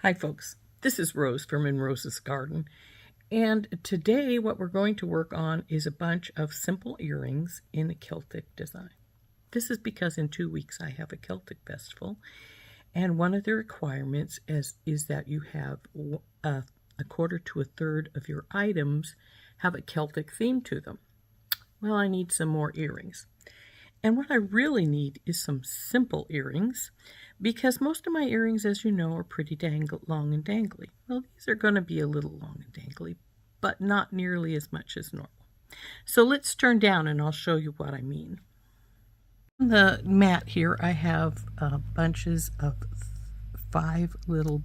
Hi folks, this is Rose from In Rose's Garden, and today what we're going to work on is a bunch of simple earrings in a Celtic design. This is because in 2 weeks I have a Celtic festival, and one of the requirements is that you have a quarter to a third of your items have a Celtic theme to them. Well, I need some more earrings. And what I really need is some simple earrings, because most of my earrings, as you know, are pretty long and dangly. Well, these are going to be a little long and dangly, but not nearly as much as normal. So let's turn down and I'll show you what I mean. On the mat here, I have bunches of 5 little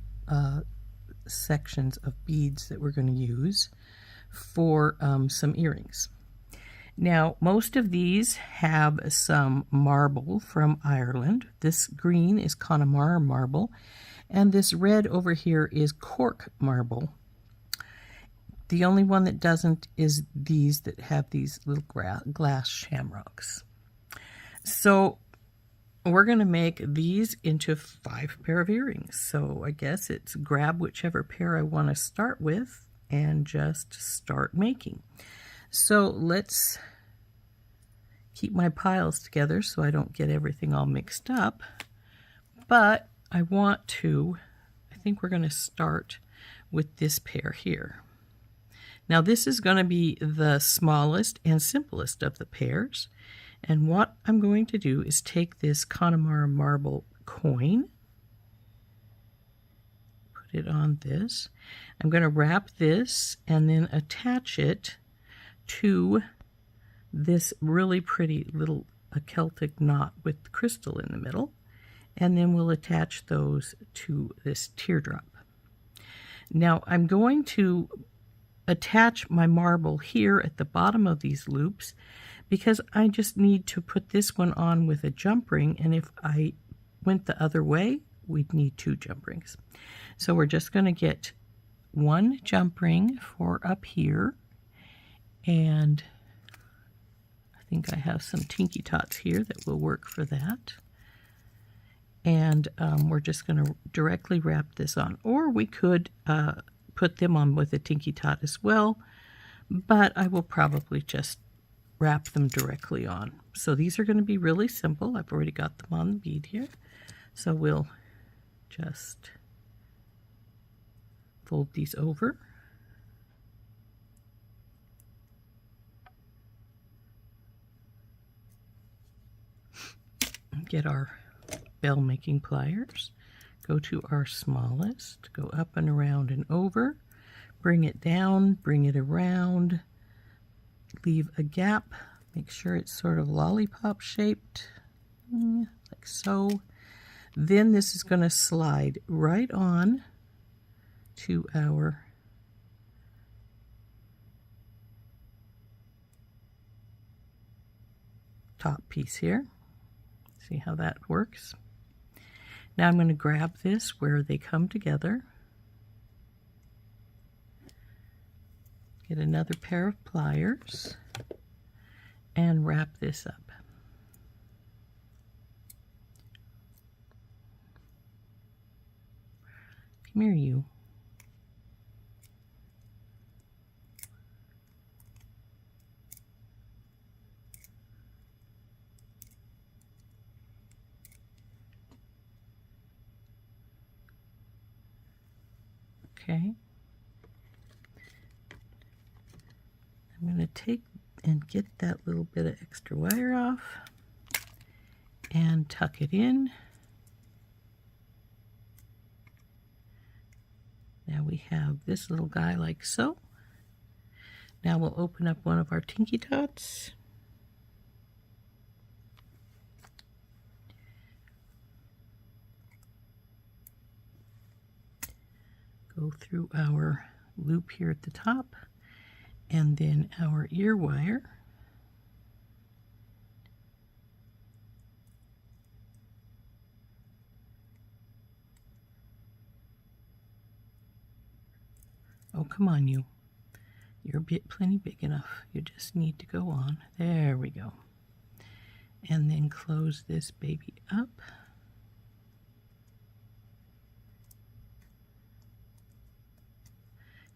sections of beads that we're going to use for some earrings. Now, most of these have some marble from Ireland. This green is Connemara marble, and this red over here is Cork marble. The only one that doesn't is these that have these little glass shamrocks. So we're going to make these into 5 pair of earrings. So I guess it's grab whichever pair I want to start with and just start making. So let's keep my piles together so I don't get everything all mixed up. But I think we're going to start with this pair here. Now this is going to be the smallest and simplest of the pairs. And what I'm going to do is take this Connemara marble coin, put it on this. I'm going to wrap this and then attach it to this really pretty little Celtic knot with crystal in the middle, and then we'll attach those to this teardrop. Now I'm going to attach my marble here at the bottom of these loops because I just need to put this one on with a jump ring, and if I went the other way we'd need 2 jump rings. So we're just going to get 1 jump ring for up here, and I think I have some Tinky Tots here that will work for that. And we're just going to directly wrap this on. Or we could put them on with a Tinky Tot as well, but I will probably just wrap them directly on. So these are going to be really simple. I've already got them on the bead here. So we'll just fold these over. Get our bell making pliers, go to our smallest, go up and around and over, bring it down, bring it around, leave a gap, make sure it's sort of lollipop shaped, like so. Then this is going to slide right on to our top piece here. See how that works? Now I'm going to grab this where they come together, get another pair of pliers, and wrap this up. Come here, you. Okay, I'm going to take and get that little bit of extra wire off and tuck it in. Now we have this little guy like so. Now we'll open up one of our Tinky Tots. Go through our loop here at the top, and then our ear wire. Oh, come on, you. You're plenty big enough. You just need to go on. There we go. And then close this baby up.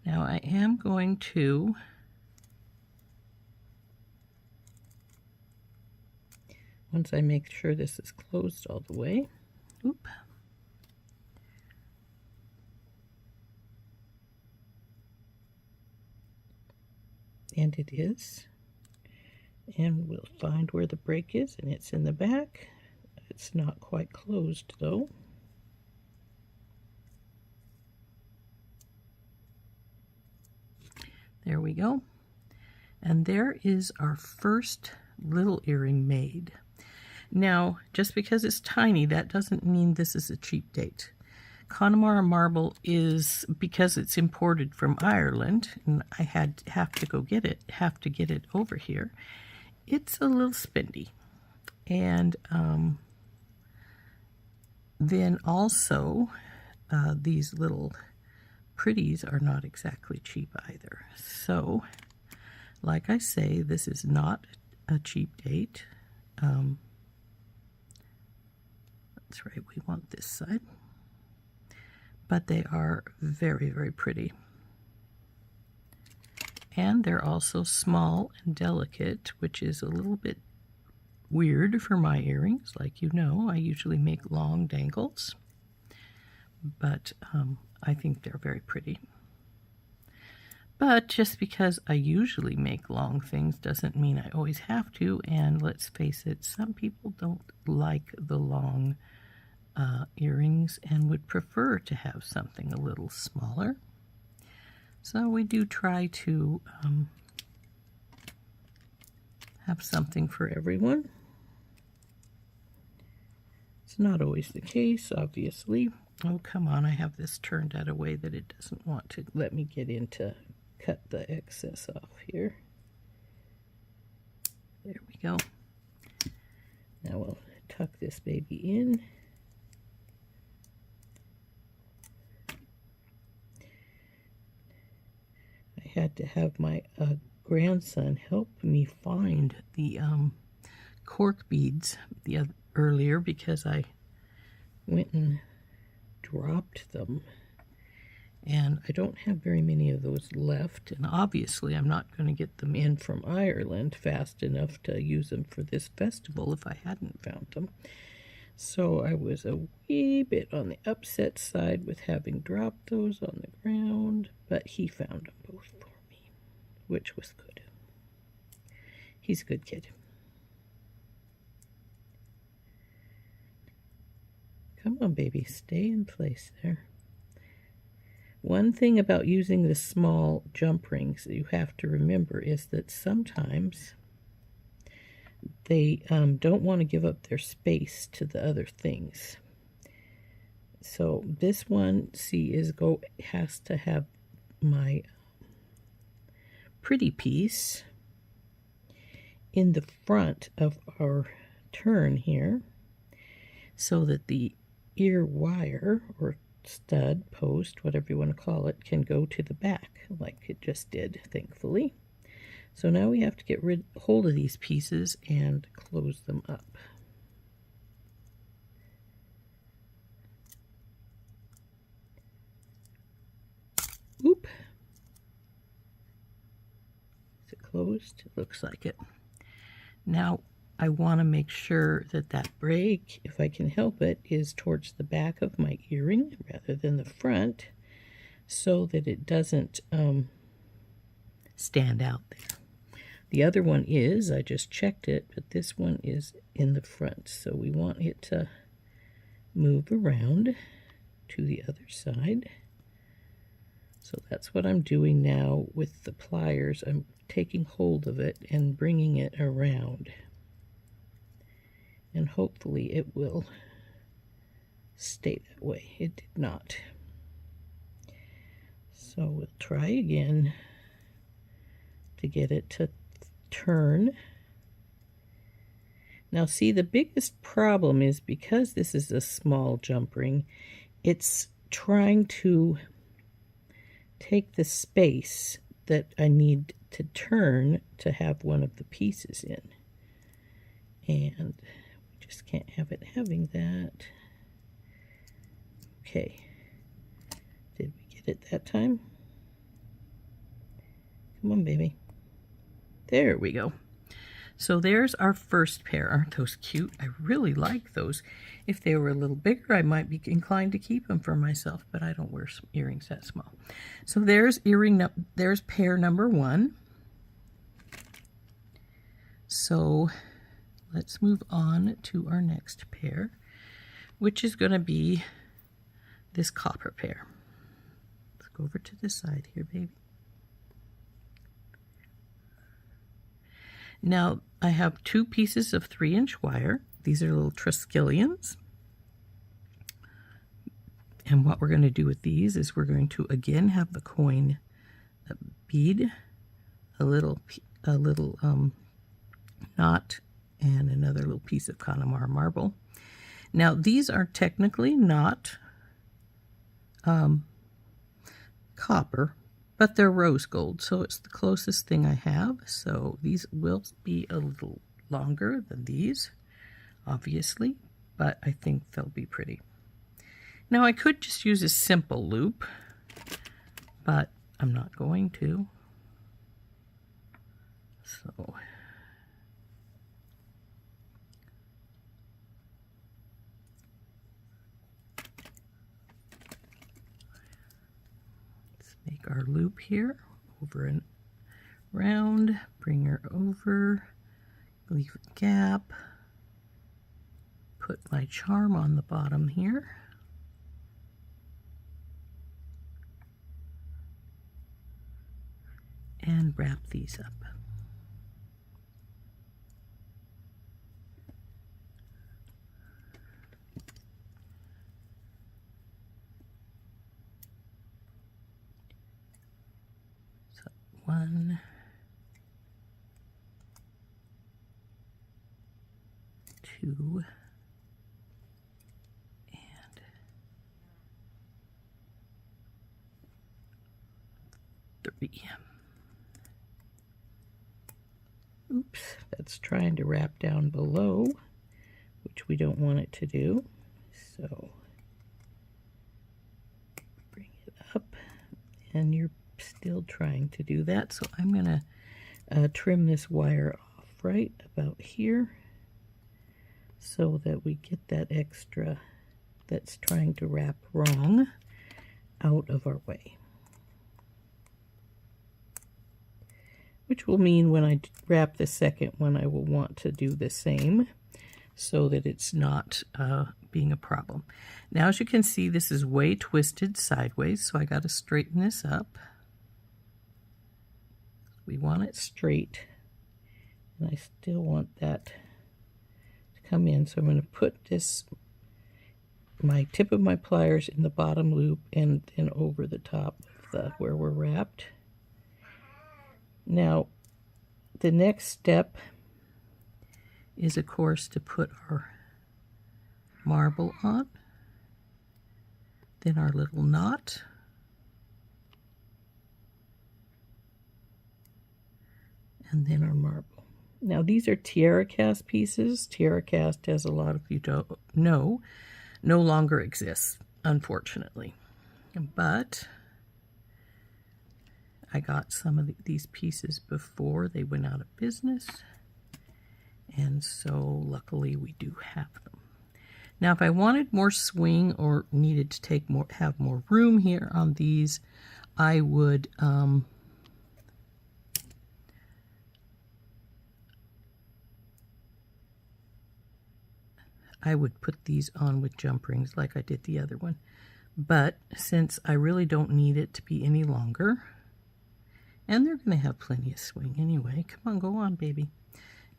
Now I am going to once I make sure this is closed all the way, oop, and it is, and we'll find where the break is, and it's in the back. It's not quite closed though. There we go. And there is our first little earring made. Now, just because it's tiny, that doesn't mean this is a cheap date. Connemara marble is, because it's imported from Ireland, and I have to get it over here, it's a little spendy. And then also, these little pretties are not exactly cheap either. So, like I say, this is not a cheap date. That's right, we want this side. But they are very, very pretty. And they're also small and delicate, which is a little bit weird for my earrings. Like you know, I usually make long dangles. But I think they're very pretty. But just because I usually make long things doesn't mean I always have to. And let's face it, some people don't like the long earrings and would prefer to have something a little smaller. So we do try to have something for everyone. It's not always the case, obviously. Oh, come on, I have this turned out a way that it doesn't want to let me get in to cut the excess off here. There we go. Now we'll tuck this baby in. I had to have my grandson help me find the cork beads earlier because I went and dropped them, and I don't have very many of those left, and obviously I'm not going to get them in from Ireland fast enough to use them for this festival if I hadn't found them. So I was a wee bit on the upset side with having dropped those on the ground, but he found them both for me, which was good. He's a good kid. Come on, baby, stay in place there. One thing about using the small jump rings that you have to remember is that sometimes they don't want to give up their space to the other things. So this one, see, has to have my pretty piece in the front of our turn here, so that the ear wire or stud, post, whatever you want to call it, can go to the back like it just did, thankfully. So now we have to get hold of these pieces and close them up. Oop. Is it closed? It looks like it. Now I want to make sure that that break, if I can help it, is towards the back of my earring rather than the front, so that it doesn't stand out there. The other one is, I just checked it, but this one is in the front, so we want it to move around to the other side. So that's what I'm doing now with the pliers. I'm taking hold of it and bringing it around. And hopefully it will stay that way. It did not. So we'll try again to get it to turn. Now see, the biggest problem is because this is a small jump ring, it's trying to take the space that I need to turn to have one of the pieces in. And we just can't have it having that. Okay. Did we get it that time? Come on, baby. There we go. So there's our first pair. Aren't those cute? I really like those. If they were a little bigger, I might be inclined to keep them for myself, but I don't wear earrings that small. So there's there's pair number 1. So let's move on to our next pair, which is going to be this copper pair. Let's go over to this side here, baby. Now, I have 2 pieces of 3-inch wire. These are little Triskelions. And what we're going to do with these is we're going to again have the coin bead, a little knot, and another little piece of Connemara marble. Now, these are technically not copper, but they're rose gold, so it's the closest thing I have. So these will be a little longer than these, obviously, but I think they'll be pretty. Now I could just use a simple loop, but I'm not going to. So make our loop here, over and round, bring her over, leave a gap, put my charm on the bottom here, and wrap these up. So 1, 2, and 3. Oops, that's trying to wrap down below, which we don't want it to do. So bring it up, and you're still trying to do that. So I'm going to trim this wire off right about here so that we get that extra that's trying to wrap wrong out of our way. Which will mean when I wrap the second one, I will want to do the same so that it's not being a problem. Now, as you can see, this is way twisted sideways, so I got to straighten this up. We want it straight, and I still want that to come in. So I'm going to put my tip of my pliers in the bottom loop and then over the top of where we're wrapped. Now, the next step is, of course, to put our marble on, then our little knot, and then our marble. Now, these are tiara cast pieces. Tiara cast, as a lot of you don't know, no longer exists, unfortunately. But I got some of these pieces before they went out of business, and so luckily we do have them. Now, if I wanted more swing or needed to have more room here on these, I would put these on with jump rings like I did the other one. But since I really don't need it to be any longer, and they're going to have plenty of swing anyway. Come on, go on, baby.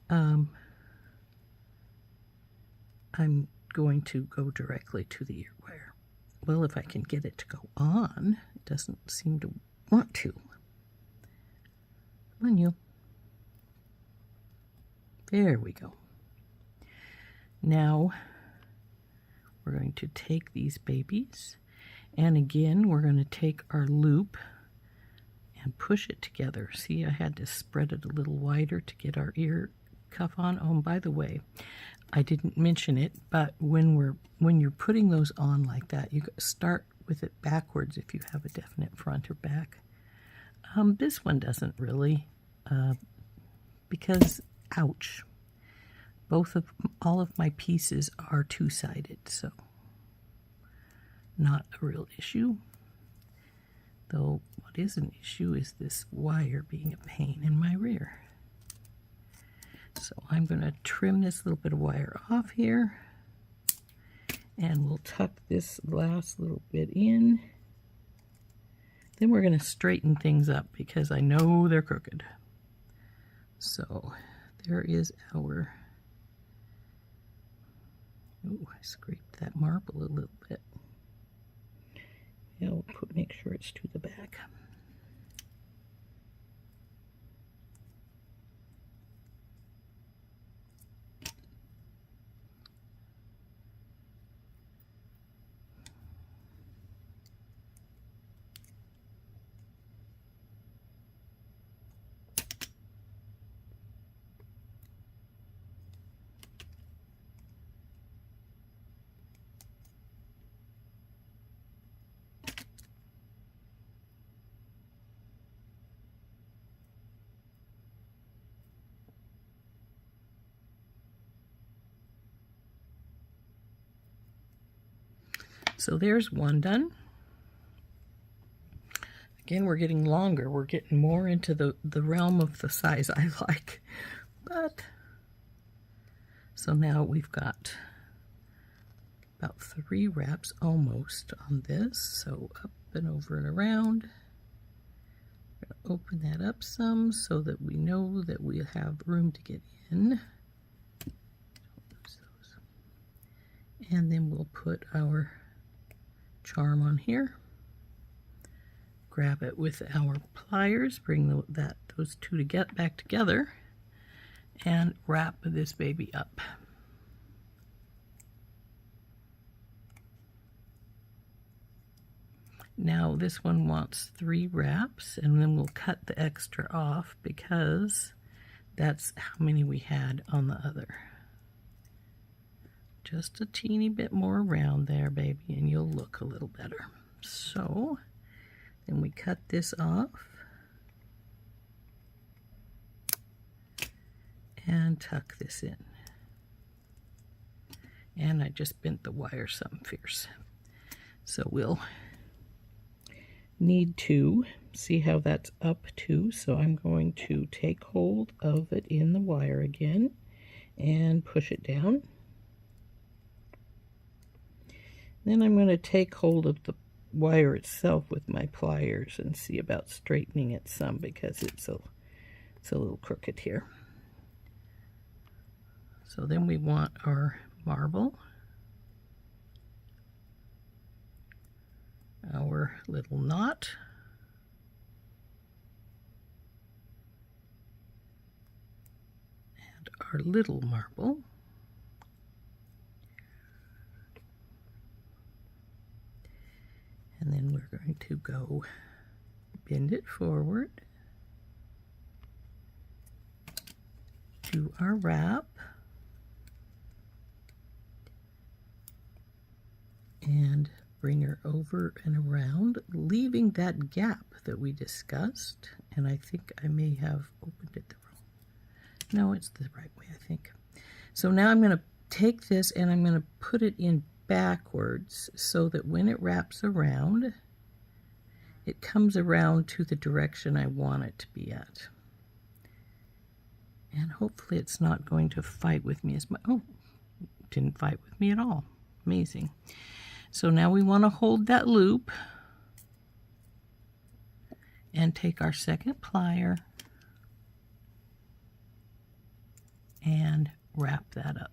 I'm going to go directly to the ear wire. Well, if I can get it to go on, it doesn't seem to want to. Come on, you. There we go. Now, we're going to take these babies, and again, we're going to take our loop and push it together. See, I had to spread it a little wider to get our ear cuff on. Oh, and by the way, I didn't mention it, but when you're putting those on like that, you start with it backwards if you have a definite front or back. This one doesn't really, because, ouch, all of my pieces are two-sided, so not a real issue. Though what is an issue is this wire being a pain in my rear. So I'm going to trim this little bit of wire off here, and we'll tuck this last little bit in. Then we're going to straighten things up because I know they're crooked. So there is our, oh, I scraped that marble a little bit. Yeah, we'll make sure it's to the back. So there's one done. Again, we're getting longer. We're getting more into the realm of the size I like. But, so now we've got about 3 wraps almost on this. So up and over and around. Open that up some so that we know that we have room to get in. And then we'll put our charm on here. Grab it with our pliers, bring those two to get back together, and wrap this baby up. Now this one wants 3 wraps, and then we'll cut the extra off because that's how many we had on the other. Just a teeny bit more around there, baby, and you'll look a little better. So then we cut this off and tuck this in. And I just bent the wire something fierce. So we'll need to see how that's up to. So I'm going to take hold of it in the wire again and push it down. Then I'm going to take hold of the wire itself with my pliers and see about straightening it some because it's a little crooked here. So then we want our marble, our little knot, and our little marble. And then we're going to go bend it forward, do our wrap, and bring her over and around, leaving that gap that we discussed. And I think I may have opened it the wrong. No, it's the right way, I think. So now I'm going to take this and I'm going to put it in backwards so that when it wraps around, it comes around to the direction I want it to be at. And hopefully it's not going to fight with me as much. Oh, it didn't fight with me at all. Amazing. So now we want to hold that loop and take our second plier and wrap that up.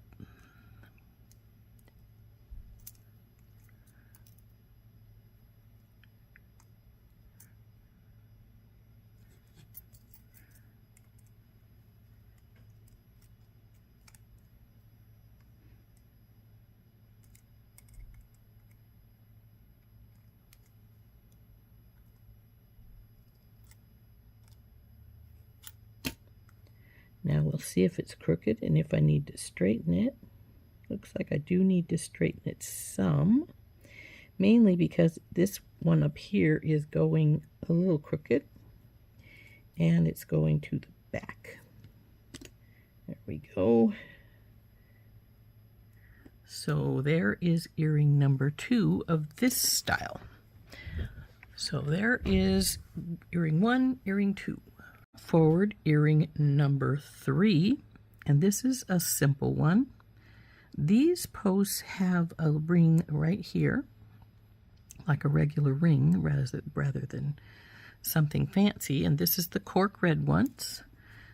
Now we'll see if it's crooked and if I need to straighten it. Looks like I do need to straighten it some, mainly because this one up here is going a little crooked. and it's going to the back. There we go. So there is earring number 2 of this style. So there is earring 1, earring 2. Forward earring number 3, and this is a simple one. These posts have a ring right here, like a regular ring rather than something fancy, and this is the Cork Red ones.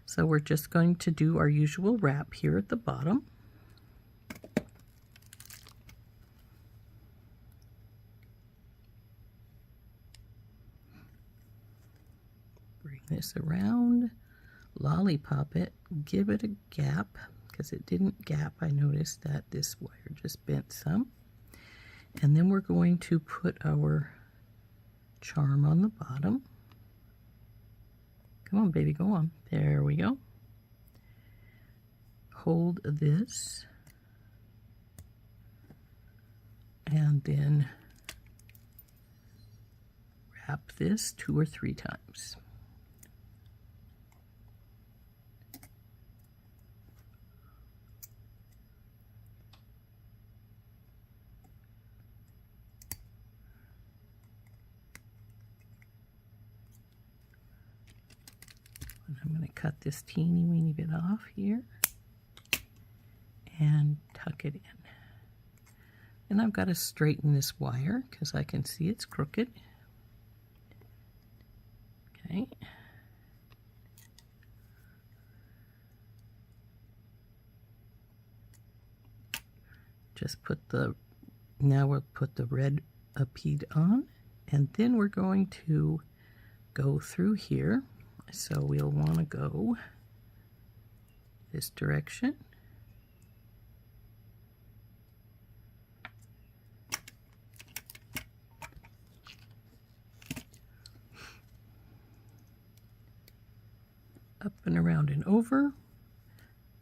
So we're just going to do our usual wrap here at the bottom. Bring this around, lollipop it, give it a gap, because it didn't gap. I noticed that this wire just bent some. And then we're going to put our charm on the bottom. Come on, baby, go on. There we go. Hold this. And then wrap this 2 or 3 times. And I'm going to cut this teeny weeny bit off here and tuck it in. And I've got to straighten this wire because I can see it's crooked. Okay. Just now we'll put the red bead on, and then we're going to go through here. So we'll want to go this direction. Up and around and over.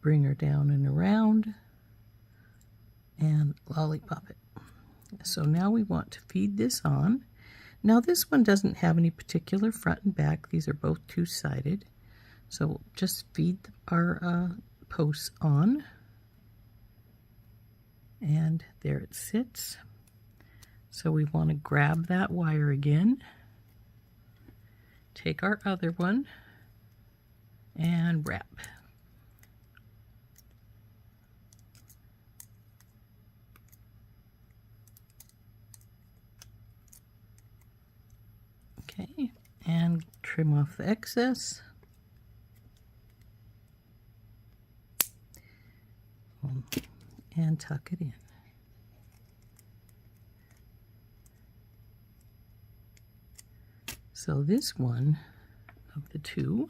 Bring her down and around. And lollipop it. So now we want to feed this on. Now this one doesn't have any particular front and back. These are both two-sided. So we'll just feed our posts on. And there it sits. So we want to grab that wire again. Take our other one and wrap. Okay, and trim off the excess. And tuck it in. So this one of the two,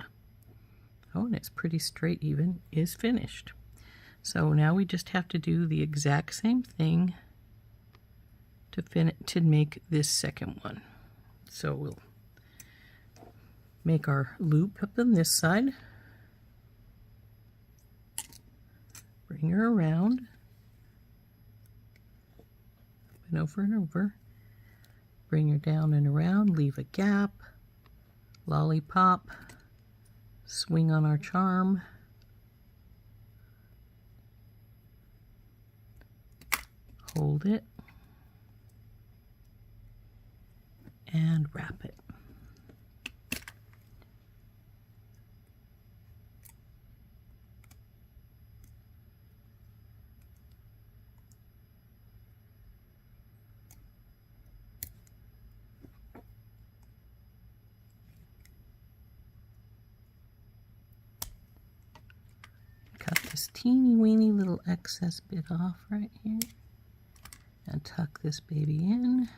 oh, and it's pretty straight even, is finished. So now we just have to do the exact same thing to make this second one. So we'll make our loop up on this side, bring her around, and over, bring her down and around, leave a gap, lollipop, swing on our charm, hold it, and wrap it. Cut this teeny weeny little excess bit off right here and tuck this baby in.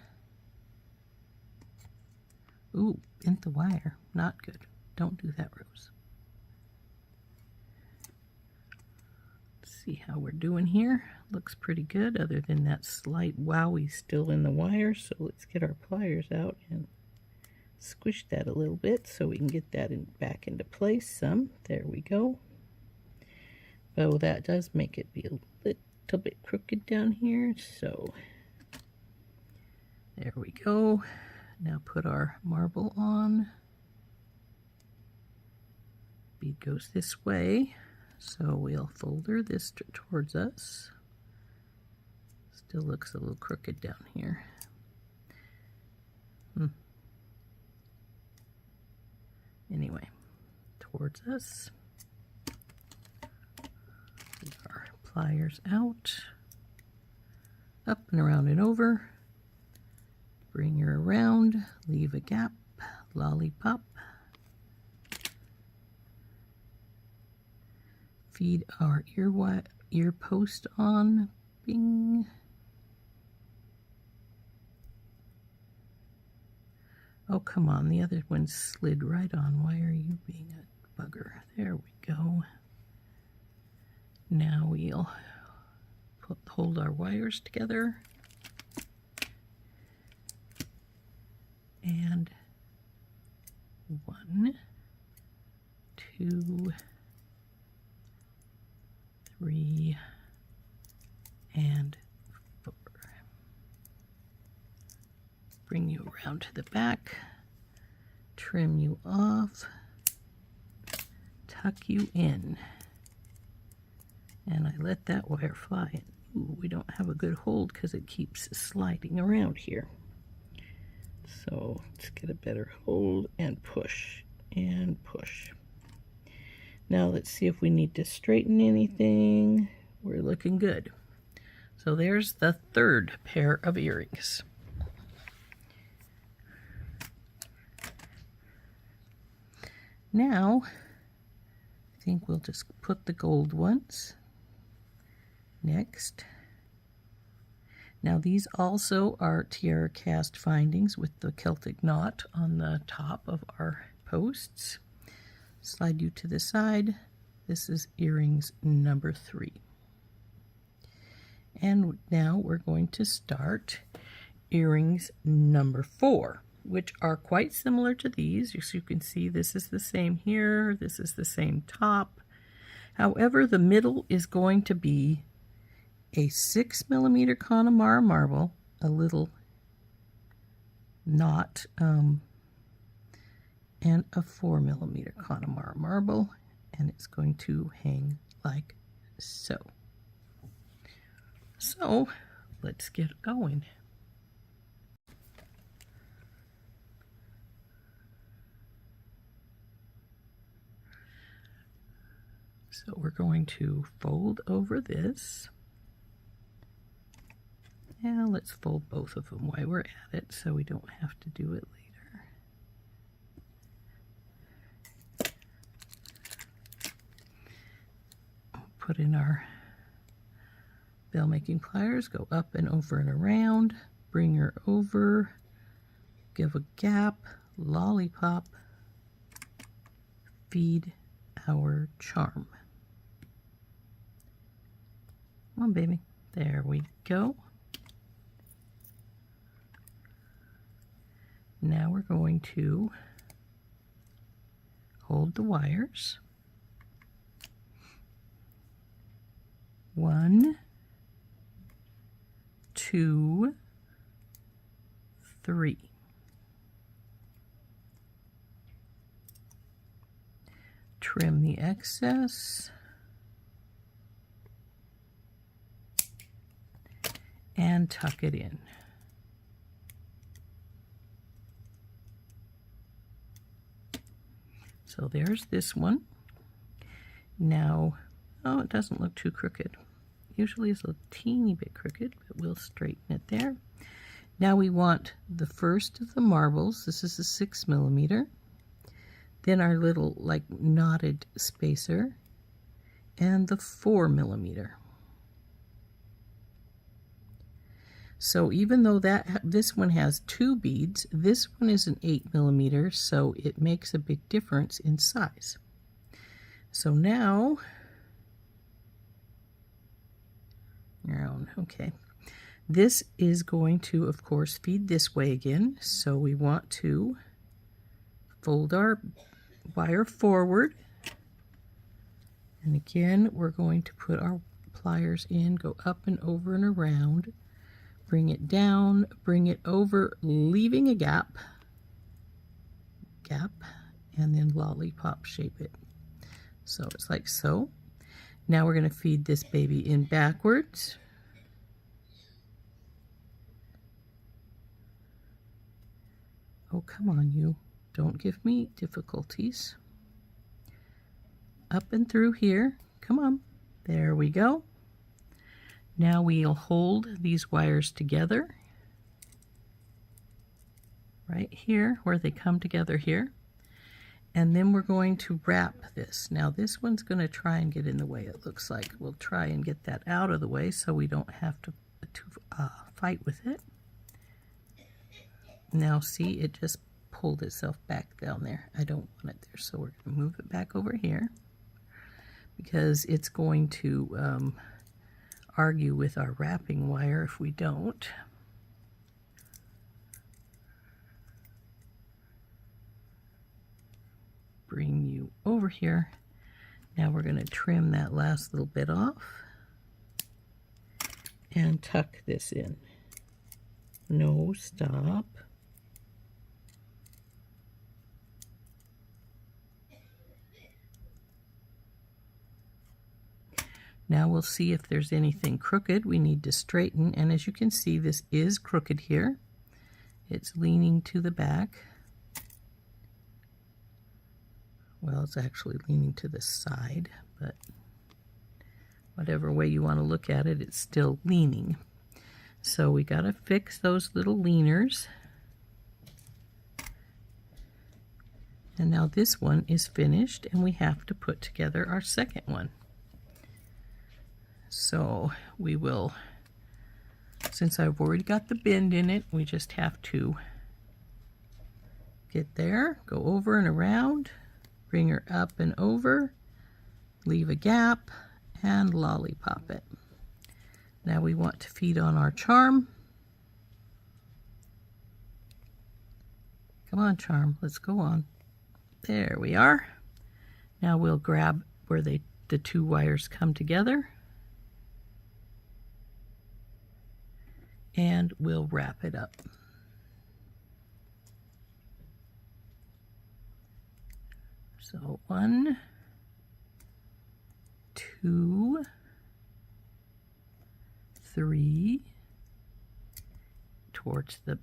Ooh, bent the wire. Not good. Don't do that, Rose. Let's see how we're doing here. Looks pretty good, other than that slight wowie still in the wire. So let's get our pliers out and squish that a little bit so we can get that back into place some. There we go. Oh, that does make it be a little bit crooked down here. So there we go. Now put our marble on. bead goes this way, so we'll fold her this towards us. Still looks a little crooked down here. Anyway, towards us. Get our pliers out. Up and around and over. Bring her around. Leave a gap. Lollipop. Feed our ear post on. Bing. Oh, come on. The other one slid right on. Why are you being a bugger? There we go. Now we'll hold our wires together. And 1, 2, 3, and 4. Bring you around to the back, trim you off, tuck you in, and I let that wire fly. Ooh, we don't have a good hold because it keeps sliding around here. So let's get a better hold and push and push. Now let's see if we need to straighten anything. We're looking good. So there's the third pair of earrings. Now, I think we'll just put the gold ones next. Now these also are tiara cast findings with the Celtic knot on the top of our posts. Slide you to the side. This is earrings number 3. And now we're going to start earrings number 4. Which are quite similar to these. As you can see, this is the same here, this is the same top. However, the middle is going to be a 6mm Connemara marble, a little knot, and a 4mm Connemara marble, and it's going to hang like so. So, let's get going. So we're going to fold over this. Now let's fold both of them while we're at it so we don't have to do it later. Put in our bell making pliers, go up and over and around, bring her over, give a gap, lollipop, feed our charm. Come on, baby. There we go. Now we're going to hold the wires. 1, 2, 3. Trim the excess. And tuck it in. So there's this one. Now, oh, it doesn't look too crooked. Usually it's a teeny bit crooked, but we'll straighten it there. Now we want the first of the marbles. This is a 6mm. Then our little like knotted spacer and the 4mm. So even though this one has 2 beads, this one is an 8mm, so it makes a big difference in size. So now, okay, this is going to, of course, feed this way again. So we want to fold our wire forward, and again we're going to put our pliers in, go up and over and around. Bring it down, bring it over, leaving a gap, and then lollipop shape it. So it's like so. Now we're going to feed this baby in backwards. Oh, come on, you. Don't give me difficulties. Up and through here. Come on. There we go. Now we'll hold these wires together. Right here, where they come together here. And then we're going to wrap this. Now this one's going to try and get in the way, it looks like. We'll try and get that out of the way so we don't have to fight with it. Now see, it just pulled itself back down there. I don't want it there, so we're going to move it back over here because it's going to argue with our wrapping wire if we don't. Bring you over here. Now we're going to trim that last little bit off and tuck this in. No, stop. Now we'll see if there's anything crooked we need to straighten, and as you can see, this is crooked here. It's leaning to the back. Well, it's actually leaning to the side, but whatever way you want to look at it, it's still leaning. So we got to fix those little leaners. And now this one is finished, and we have to put together our second one. So we will, since I've already got the bend in it, we just have to get there, go over and around, bring her up and over, leave a gap, and lollipop it. Now we want to feed on our charm. Come on, charm, let's go on. There we are. Now we'll grab where the two wires come together, and we'll wrap it up. So 1, 2, 3, towards the,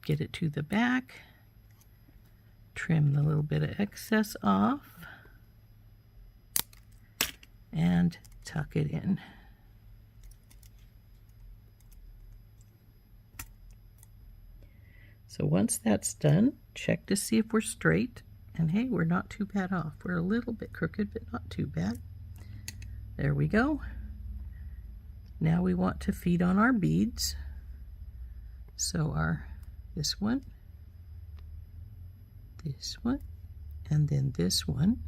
get it to the back, trim the little bit of excess off, and tuck it in. So once that's done, check to see if we're straight. And hey, we're not too bad off. We're a little bit crooked, but not too bad. There we go. Now we want to feed on our beads. So this one, and then this one.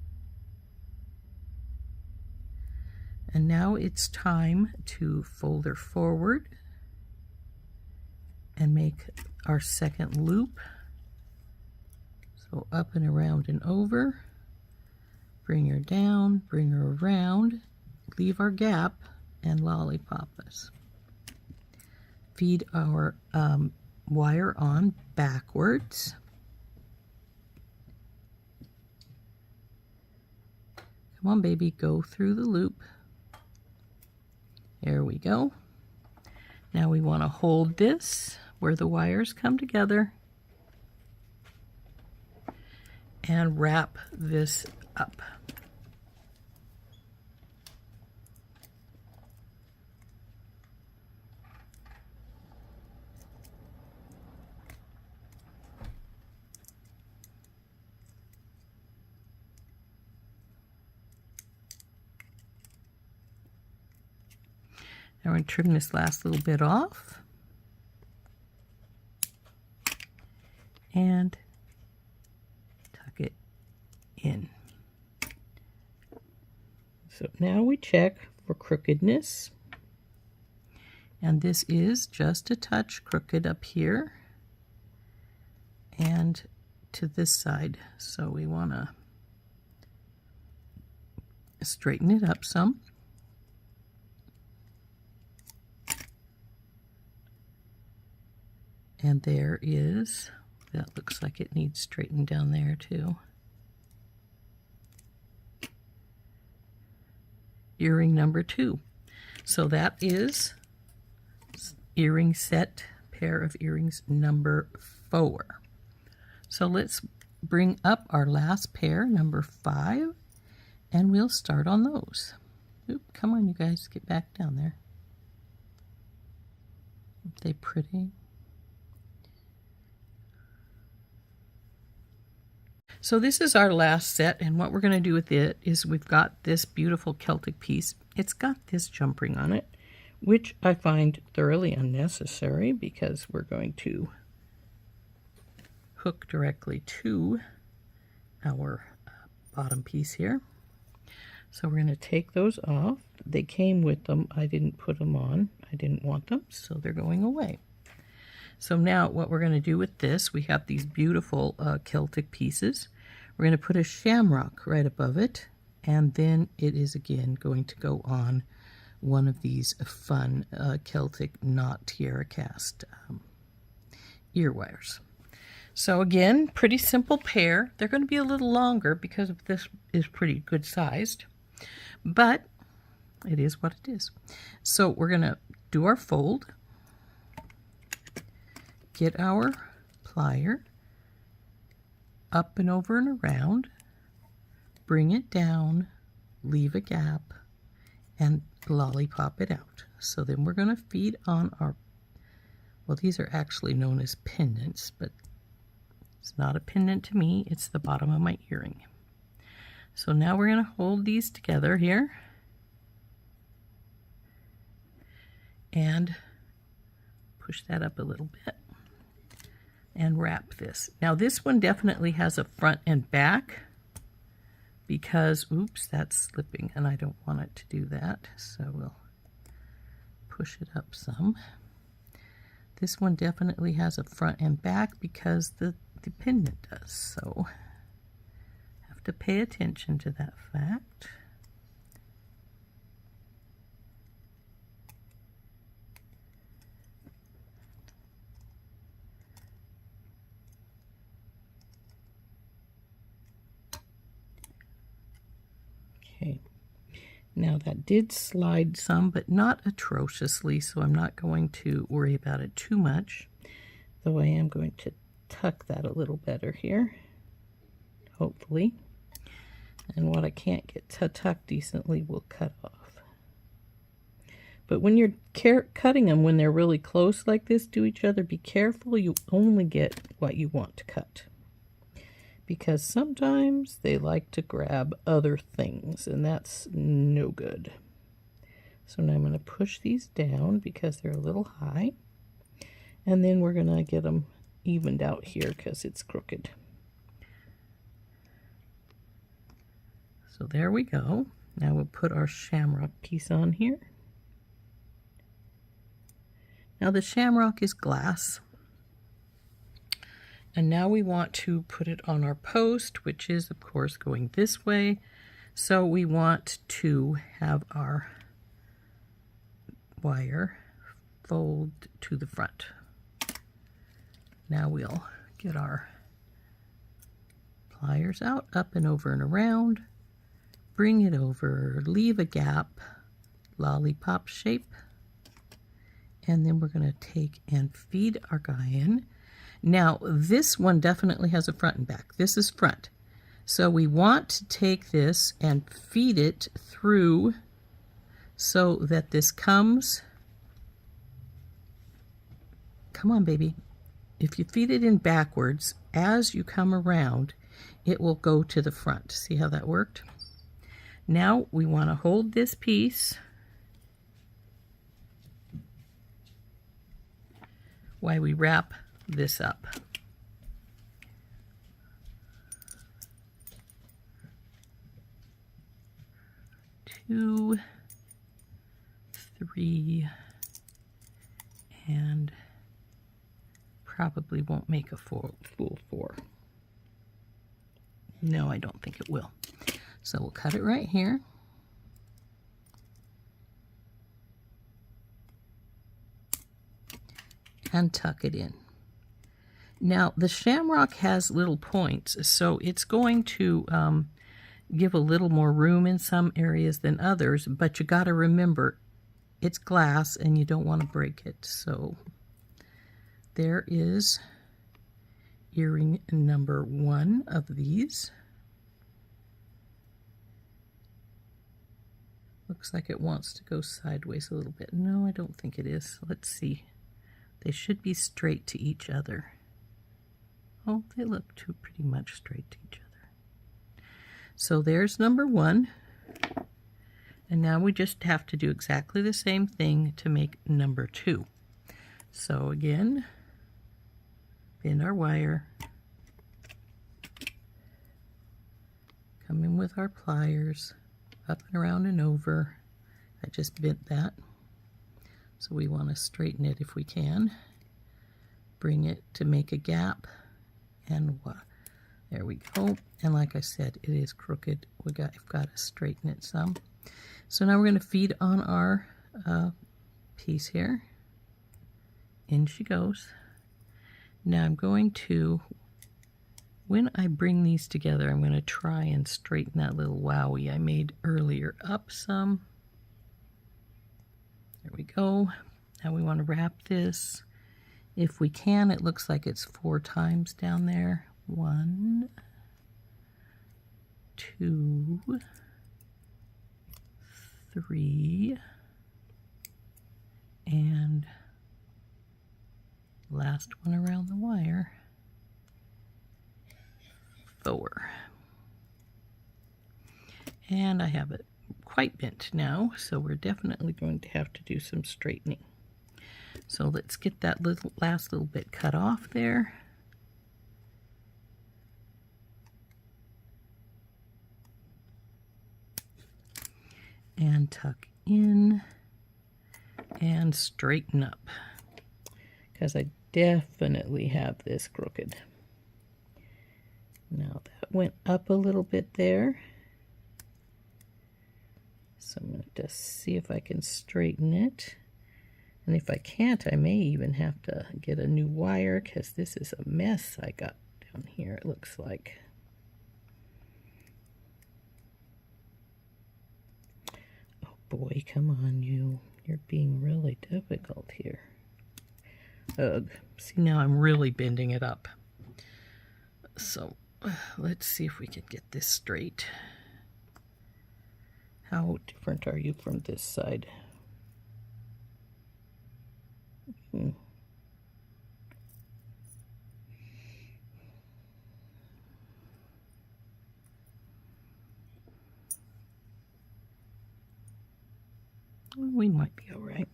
And now it's time to fold her forward and make our second loop. So up and around and over, bring her down, bring her around, leave our gap, and lollipop us. Feed our wire on backwards. Come on, baby, go through the loop. There we go. Now we want to hold this where the wires come together and wrap this up. Now we're going to trim this last little bit off and tuck it in. So now we check for crookedness, and this is just a touch crooked up here and to this side, so we want to straighten it up some. And there is, that looks like it needs straightened down there too. earring number 2. So that is earring set, pair of earrings number 4. So let's bring up our last pair, number 5, and we'll start on those. Oop, come on, you guys, get back down there. Aren't they pretty? So this is our last set, and what we're going to do with it is we've got this beautiful Celtic piece. It's got this jump ring on it, which I find thoroughly unnecessary because we're going to hook directly to our bottom piece here. So we're going to take those off. They came with them. I didn't put them on. I didn't want them, so they're going away. So now what we're going to do with this, we have these beautiful Celtic pieces. We're going to put a shamrock right above it, and then it is again going to go on one of these fun Celtic knot tiara cast ear wires. So again, pretty simple pair. They're going to be a little longer because this is pretty good sized, but it is what it is. So we're going to do our fold, get our plier, up and over and around, bring it down, leave a gap, and lollipop it out. So then we're going to feed on our, well, these are actually known as pendants, but it's not a pendant to me, it's the bottom of my earring. So now we're going to hold these together here and push that up a little bit and wrap this. Now this one definitely has a front and back because, oops, that's slipping and I don't want it to do that, so we'll push it up some. This one definitely has a front and back because the pendant does, so have to pay attention to that fact. Okay, now that did slide some, but not atrociously, so I'm not going to worry about it too much, though I am going to tuck that a little better here, hopefully. And what I can't get tucked decently will cut off. But when you're cutting them, when they're really close like this to each other, be careful you only get what you want to cut, because sometimes they like to grab other things, and that's no good. So now I'm going to push these down because they're a little high, and then we're going to get them evened out here because it's crooked. So there we go. Now we'll put our shamrock piece on here. Now the shamrock is glass. And now we want to put it on our post, which is of course going this way. So we want to have our wire fold to the front. Now we'll get our pliers out, up and over and around, bring it over, leave a gap, lollipop shape, and then we're going to take and feed our guy in. Now this one definitely has a front and back. This is front. So we want to take this and feed it through so that this comes, come on baby. If you feed it in backwards, as you come around, it will go to the front. See how that worked? Now we want to hold this piece while we wrap this up. 2, 3, and probably won't make a full 4. No, I don't think it will. So we'll cut it right here. And tuck it in. Now the shamrock has little points, so it's going to give a little more room in some areas than others, but you got to remember it's glass and you don't want to break it. So there is earring number 1 of these. Looks like it wants to go sideways a little bit. No, I don't think it is. Let's see. They should be straight to each other. Oh, they look pretty much straight to each other. So there's number 1. And now we just have to do exactly the same thing to make number 2. So again, bend our wire, come in with our pliers, up and around and over. I just bent that. So we want to straighten it if we can. Bring it to make a gap, and there we go. And like I said, it is crooked. I've got to straighten it some. So now we're going to feed on our piece here. In she goes. Now I'm going to, when I bring these together, I'm going to try and straighten that little wowie I made earlier up some. There we go. Now we want to wrap this. If we can, it looks like it's 4 times down there. 1, 2, 3, and last one around the wire, 4. And I have it quite bent now, so we're definitely going to have to do some straightening. So let's get that last little bit cut off there. And tuck in and straighten up, because I definitely have this crooked. Now that went up a little bit there. So I'm going to just see if I can straighten it. And if I can't, I may even have to get a new wire, because this is a mess I got down here, it looks like. Oh boy, come on, you're being really difficult here. Ugh. See, now I'm really bending it up. So let's see if we can get this straight. How different are you from this side? We might be all right.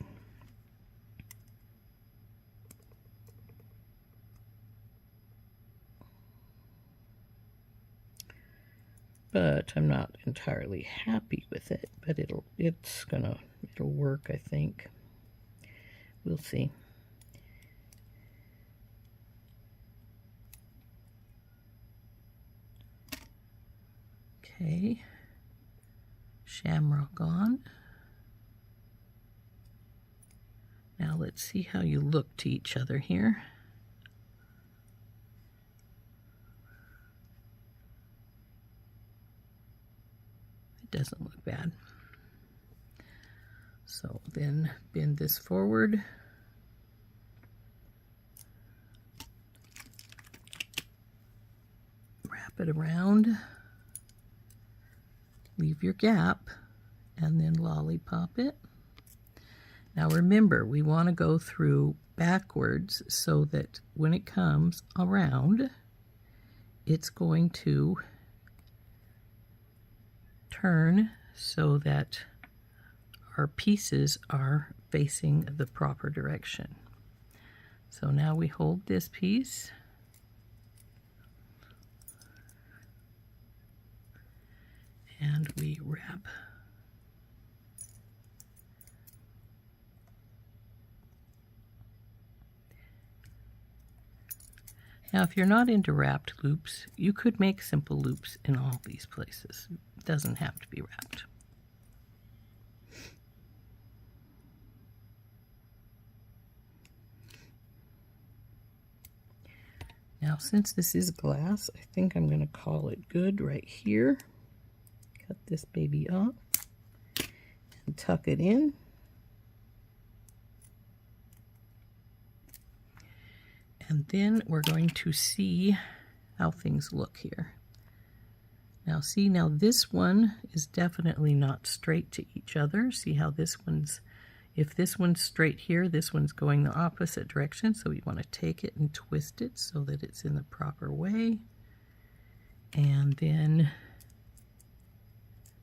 But I'm not entirely happy with it, but it'll work, I think. We'll see. Okay, shamrock on. Now let's see how you look to each other here. It doesn't look bad. So then bend this forward. Wrap it around. Leave your gap and then lollipop it. Now remember, we want to go through backwards so that when it comes around, it's going to turn so that our pieces are facing the proper direction. So now we hold this piece and we wrap. Now, if you're not into wrapped loops, you could make simple loops in all these places. It doesn't have to be wrapped. Now, since this is glass, I think I'm going to call it good right here. this baby off and tuck it in. And then we're going to see how things look here. Now see, now this one is definitely not straight to each other. See how this one's, if this one's straight here, this one's going the opposite direction. So we want to take it and twist it so that it's in the proper way. And then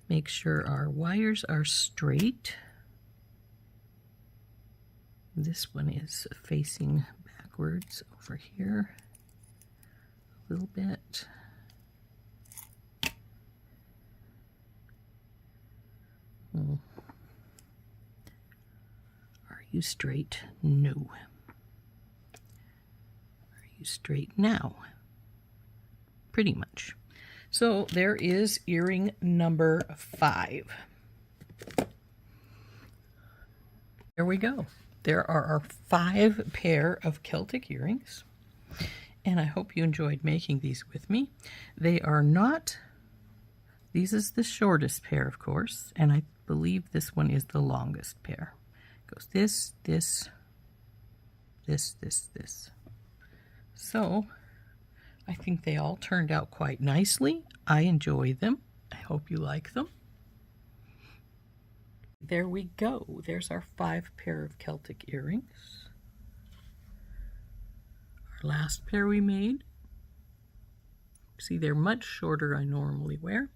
make sure our wires are straight. This one is facing backwards over here a little bit. Are you straight? No. Are you straight now? Pretty much. So there is earring number 5. There we go. There are our 5 pair of Celtic earrings, and I hope you enjoyed making these with me. They are not, this is the shortest pair, of course, and I believe this one is the longest pair. It goes this, this, this, this, this. So I think they all turned out quite nicely. I enjoy them. I hope you like them. There we go. There's our 5 pair of Celtic earrings. Our last pair we made. See, they're much shorter I normally wear,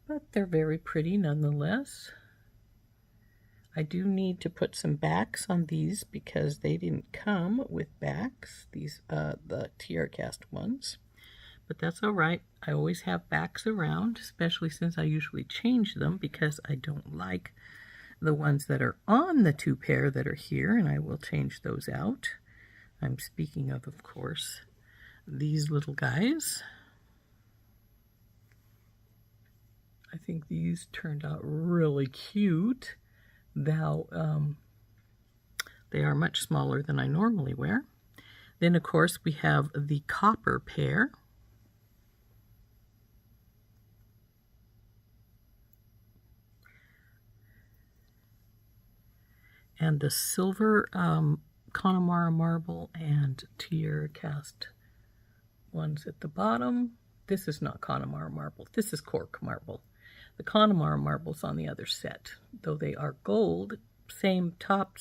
but they're very pretty nonetheless. I do need to put some backs on these because they didn't come with backs, these the tiara cast ones. But that's all right. I always have backs around, especially since I usually change them because I don't like the ones that are on the 2 pair that are here, and I will change those out. I'm speaking of course, these little guys. I think these turned out really cute. They are much smaller than I normally wear. Then, of course, we have the copper pair. And the silver Connemara marble and tiara cast ones at the bottom. This is not Connemara marble. This is Cork marble. The Connemara marble's on the other set, though they are gold. Same top,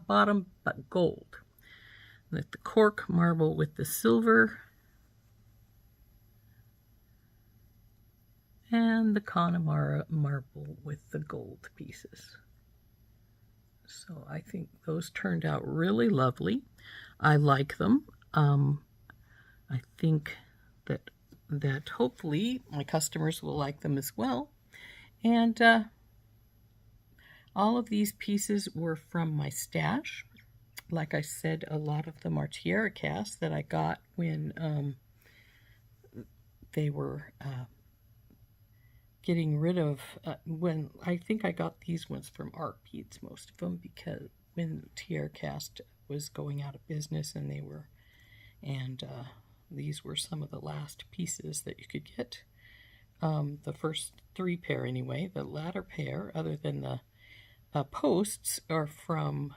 bottom, but gold. And the Cork marble with the silver. And the Connemara marble with the gold pieces. So I think those turned out really lovely. I like them. I think that hopefully my customers will like them as well. And all of these pieces were from my stash. Like I said, a lot of them are tiara casts that I got when they were getting rid of, when I think I got these ones from Art Beads, most of them, because when tiara cast was going out of business, and these were some of the last pieces that you could get. The first 3 pair anyway. The latter pair, other than the posts, are from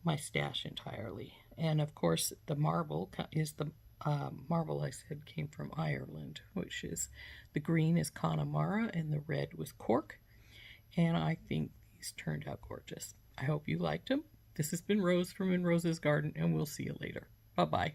my stash entirely. And of course the marble is the marble I said came from Ireland, which is the green is Connemara and the red was Cork. And I think these turned out gorgeous. I hope you liked them. This has been Rose from In Rose's Garden, and we'll see you later. Bye-bye.